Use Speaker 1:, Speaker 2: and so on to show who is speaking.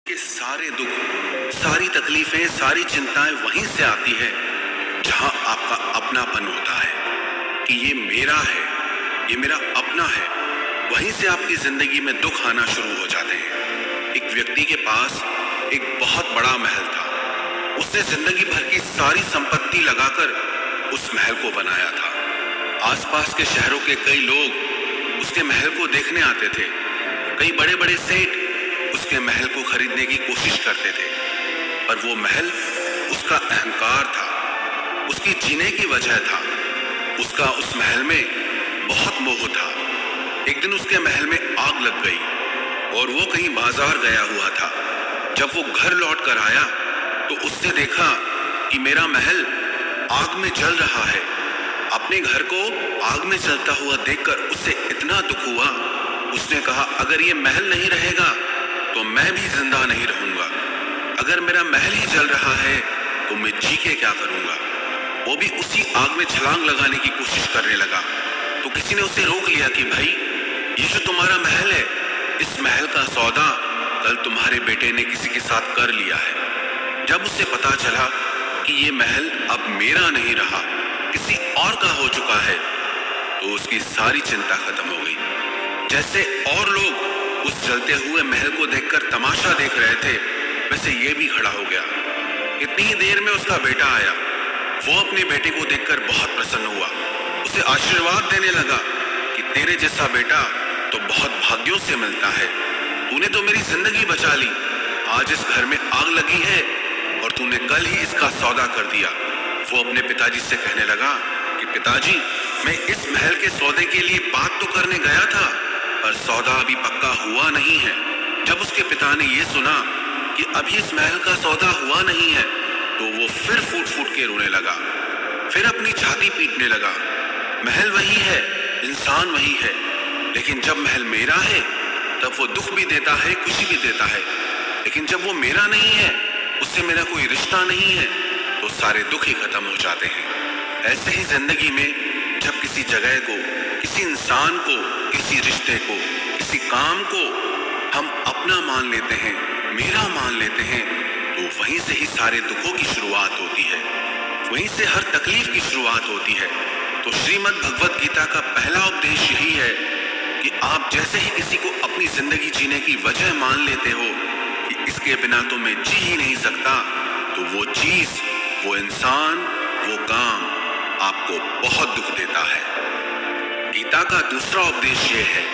Speaker 1: ये सारे दुख, सारी तकलीफें, सारी चिंताएं वहीं से आती है जहां आपका अपनापन होता है कि ये मेरा है, ये मेरा अपना है। वहीं से आपकी जिंदगी में दुख आना शुरू हो जाते हैं। एक व्यक्ति के पास एक बहुत बड़ा महल था। उसने जिंदगी भर की सारी संपत्ति लगाकर उस महल को बनाया था। आसपास के शहरों के कई लोग उसके महल को देखने आते थे। कई बड़े बड़े सेठ उसके महल को खरीदने की कोशिश करते थे, पर वो महल उसका अहंकार था, उसकी जीने की वजह था। उसका उस महल में बहुत मोह था। एक दिन उसके महल में आग लग गई और वो कहीं बाजार गया हुआ था। जब वो घर लौट कर आया तो उसने देखा कि मेरा महल आग में जल रहा है। अपने घर को आग में जलता हुआ देखकर उसे इतना दुख हुआ। उसने कहा, अगर ये महल नहीं रहेगा तो मैं भी जिंदा नहीं रहूंगा। अगर मेरा महल ही जल रहा है तो मैं जी के क्या करूंगा। वो भी उसी आग में छलांग लगाने की कोशिश करने लगा तो किसी ने उसे रोक लिया कि भाई, ये जो तुम्हारा महल है, इस महल का सौदा कल तुम्हारे बेटे ने किसी के साथ कर लिया है। जब उसे पता चला कि ये महल अब मेरा नहीं रहा, किसी और का हो चुका है, तो उसकी सारी चिंता खत्म हो गई। जैसे और लोग उस जलते हुए महल को देखकर तमाशा देख रहे थे, वैसे ये भी खड़ा हो गया। इतनी ही देर में उसका बेटा आया। वो अपने बेटे को देखकर बहुत प्रसन्न हुआ। उसे आशीर्वाद देने लगा कि तेरे जैसा बेटा तो बहुत भाग्यों से मिलता है। तूने तो मेरी जिंदगी बचा ली। आज इस घर में आग लगी है और तूने कल ही इसका सौदा कर दिया। वो अपने पिताजी से कहने लगा कि पिताजी, मैं इस महल के सौदे के लिए बात तो करने गया था, पर सौदा अभी पक्का हुआ नहीं है। जब उसके पिता ने यह सुना कि अभी इस महल का सौदा हुआ नहीं है तो वो फिर फूट फूट के रोने लगा, फिर अपनी छाती पीटने लगा। महल वही है, इंसान वही है, लेकिन जब महल मेरा है तब वो दुख भी देता है, खुशी भी देता है। लेकिन जब वो मेरा नहीं है, उससे मेरा कोई रिश्ता नहीं है, तो सारे दुख ही खत्म हो जाते हैं। ऐसे ही जिंदगी में जब किसी जगह को, किसी इंसान को, किसी रिश्ते को, किसी काम को हम अपना मान लेते हैं, मेरा मान लेते हैं, तो वहीं से ही सारे दुखों की शुरुआत होती है, वहीं से हर तकलीफ की शुरुआत होती है। तो श्रीमद् भगवत गीता का पहला उपदेश यही है कि आप जैसे ही किसी को अपनी जिंदगी जीने की वजह मान लेते हो कि इसके बिना तो मैं जी ही नहीं सकता, तो वो चीज, वो इंसान, वो काम आपको बहुत दुख देता है। गीता का दूसरा उपदेश ये है